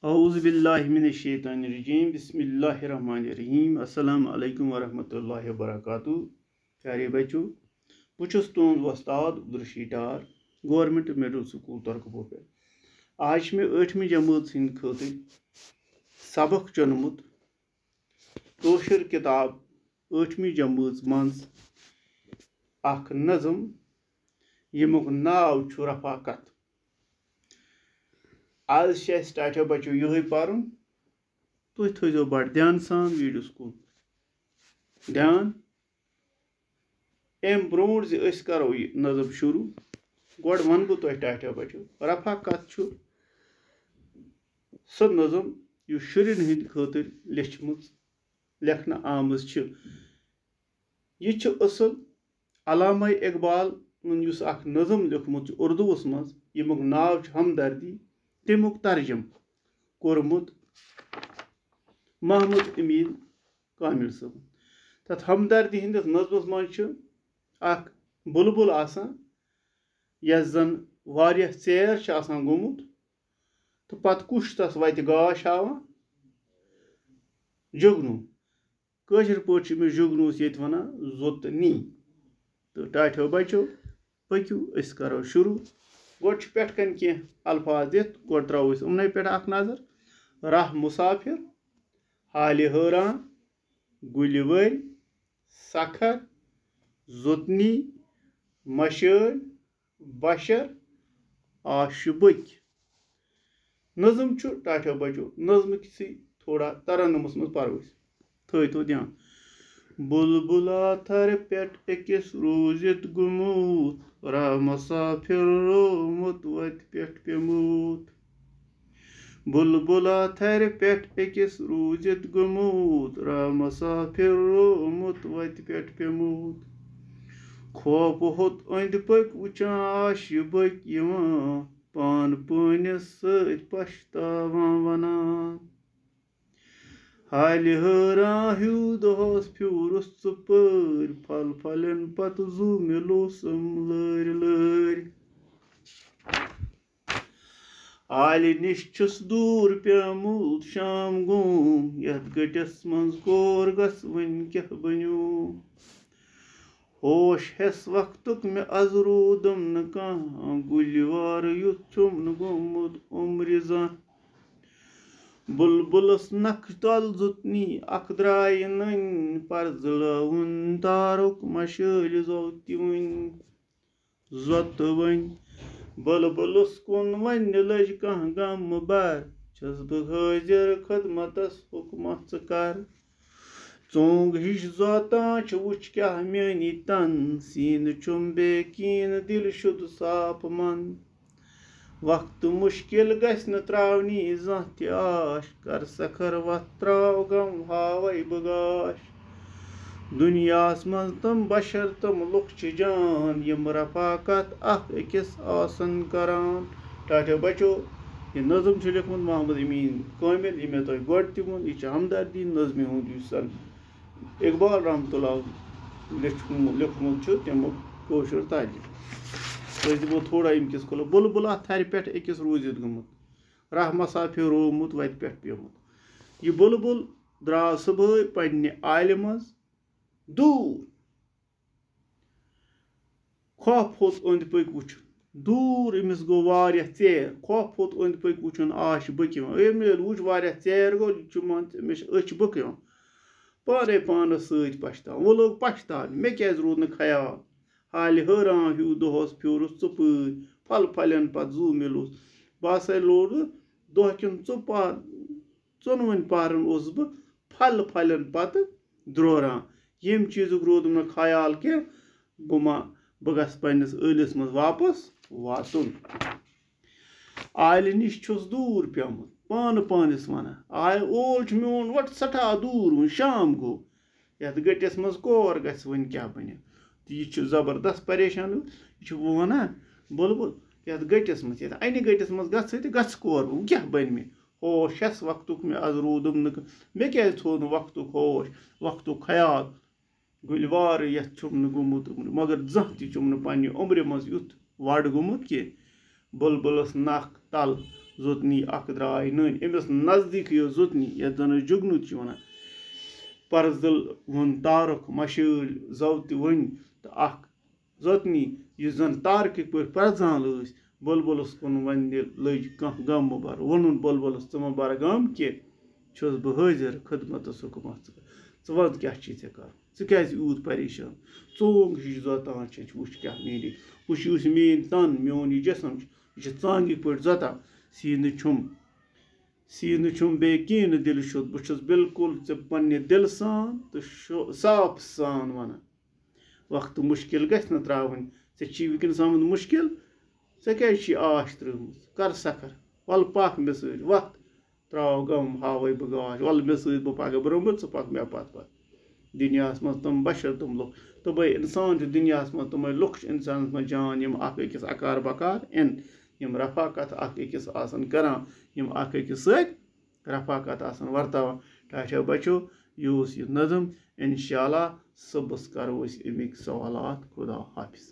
औज़ुबिल्लाहिमिनश्शैतानिर्रजीम बिस्मिल्लाहिर्रहमानिर्रहीम अस्सलामु अलैकुम वरहमतुल्लाहि वबरकातुहू। प्यारे बच्चों, बह छुस तुहद वस्ताद अब्दुलरशीद डार गवर्नमेंट मिडल स्कूल तरकपुर पे। आज मे 8वीं जमात हिंद खतर सबक चुनमुत कौशर किताब 8वीं जमात मज अख नज़म यमुक नाव छु रफाकत। आज स्टार्ट बच्चों यही पारुन, तुम थो बड़ ध्यान सान वीडियो को ध्यान। अम ब्रोह करो यह नज़म शुरू गोड वन बह तुह टाटा बच्चों। रफाकत सो नज़म यह शुरन हंद खतर लेखन आमज। यह असल अल्लामा इकबाल अख नज़म लिखमुत उर्दूस मज यमुक नाव हमदर्दी। तमुक तर्जम कोरमुत महमूद अमीन कामिल साहब। तथ हमदर्दी हंदिस नज़मस मज अख बुलबुल आसान यस जन वारिया चेर आसान गोमुत तो पत कुछ तस वत गाश हावान जुगनू। कशर पॉट जुगनूस ये वनान जोतनी। तो टाठो बच्चों पक्यू अस करो शुरू। गोड पेट कन कह अल्फाज दित गोड त्रो उमन पे अख नजर। राह मुसाफिर, हाल हैरान, गुल वल, सखर, जोतनी, मशाल, बशर, आशबक। नज़म टाठो बच्चों नज़म थोड़ा तरन्नुमस मज परो थो ध्यान। बुलबुला थर पेट अकिस रूजित गुमूत राह मुसाफिर रोमुत वत पेट पेमूत। बुलबुला थर पेट अकिस रूजित गुमूत राह मुसाफिर रोमुत वत पेट पेमूत। खौफ होत अंद पक वुचान आशबक यवान पान पानिस सत पछतावान वनान। हाल हैरान हूँ दहस फ्यूरस चुपर फल फलन पत जू मिलोसम लर लर। आल निश छुस दूर प्यामुत शाम गोम यथ गटिस मज कोर गस वन क्या बन्यूम। होश हेस वक्तुक मे अज रूदम न कहाँ गुलवार युथ छुम न गोमुत उम्र जान। बुलबुलस नख तल जुतनी अख द्राय नन पर जड़ाउन तारुक मशाल जो तिवन जोत वन। बुलबुलस कुन वन लज कह गम बर छस बह हाजिर खदमतस हुकमत कर। चोंग हिश जोतान वुच क्या मेनी तन सीन छुम बेकीन दिल शुद साफ मन। वक्त मुश्किल गस न त्रावनी जह त आश कर सखर वत त्राव गम हावै बगाश। दुनियास मज तम बशर तम लुख छ जान यम रफाकत अख अकिस आसन करान। टाठो बच्चों यह नज़म लिखमुत महमूद अमीन कामिल। यह मे तुह गोड त वोन यह हमदर्दी नज़म हुंद इकबाल रहमतुल्लाह लिखमुत तमुक कौशर तर्जम। तो दिमो थोड़ा अमकिस खोलो। बुलबुला थर पे अकिस रूजित गुमुत राह मुसाफिर रोमुत वत पे पेमुत। यह बुलबुल द्राव सुबह पन्ने आल मज दूर। खौफ होत अंद पक वुचन दूर अमिस गो वारिया चेर। खौफ होत अंद पक वुचन आश बक वुच वारिया चेर गो अमिस अच बक पाने पानस सत पछतान। वो लोग पछतान मे क्या रूद न ख्याल। हाल हैरान हूँ दहस फ्यूरस चुपर फल फलन पत जू मिलोस। बह हसा लोड दह किन चुनवन पहरन बह फल फलन पत द्रोरान। यम चीजुक रोदम न ख्याल कह बह गस पन्निस ٲलस मज वापस वातुन। आल निश छुस दूर प्यामुत पान पानिस वनान ओल मोन वट सठा दूर वन शाम गो यथ गटिस मज कोर गस वन क्या बन। यह जबरदस्त परेशान यह वनान बुलबुल यथ गटिस मज ये अन गटिस मज गस कोर वो क्या बन मे। होश हेस वक्तुक मे अज रूदम न मे क्या थो न वक्तुक होश वक्तुक ख्याल। गुलवार यथ छुम न गोमुत मगर जह तुम न पन्ने उम्र मज युथ वड़ गोमुत कि बुलबुलस नख तल زوتنی اکھ درٛاے نٔنۍ أمِس نزدیٖکٕے اوس زوتنی یَتھ زَن أسۍ جُگنوٗ چھِ وَنان پرزٕل ووٚن تارُک مَشٲلۍ زو تہِ ؤنۍ تہٕ اکھ زوتنی یُس زَن تارکٕکۍ پٲٹھۍ پرٛزان ٲسۍ بُلبُلَس کُن وَنہِ لٔج کانٛہہ غم مُبر ووٚنُن بُلبُلَس ژٕ مہ بَر غم کینٛہہ چھُس بہٕ حٲضِر خدمتس حُکمَت ژٕ وَن کیٛاہ چھُے ژےٚ کَرُن ژٕ کیٛازِ یوٗت پریشان ژوٚنٛگ ہِش زوتان چھِ وٕچھ کیٛاہ میٛٲنی وٕچھ یُس میٛٲنۍ تن میون یہِ جسم چھُ یہِ چھِ ژانٛگہِ پٲٹھۍ زوتان سیٖنہٕ چھُم بیٚیہِ کِہیٖنۍ نہٕ دِلہٕ شوٚد بہٕ چھُس بِلکُل ژےٚ پنٛنہِ دِلہٕ سان تہٕ صاف سان وَنان وقتہٕ مُشکِل گژھِ نہٕ ترٛاوٕنۍ ژےٚ چھی وٕنکٮ۪نس آمُت مُشکِل ژےٚ کیٛازِ چھی آش ترٛٲومٕژ کر سفر وَلہٕ پَکھ مےٚ سۭتۍ وَتھ ترٛاو غم ہاوَے بہٕ گاش وَلہٕ مےٚ سۭتۍ بہٕ پَکہٕ برونٛہہ ژٕ پَکھ مےٚ پَتہٕ دُنیاہَس منٛز تِم بشر تِم لُکھ تِمَے اِنسان چھِ دُنیاہَس منٛز تِمَے لُکھ چھِ اِنسانَس منٛز جان یِم اَکھ أکِس اَکار بَکار یِن یِم رفاقت اَکھ أکِس آسان کَران یِم اَکھ أکِس سۭتۍ رفاقت آسان وَرتاوان ٹاٹھیو بَچو یہِ اوس یہِ نظم اِنشاء اللہ صُبحس کَرو أسۍ اَمِکۍ سوالات خدا حافِظ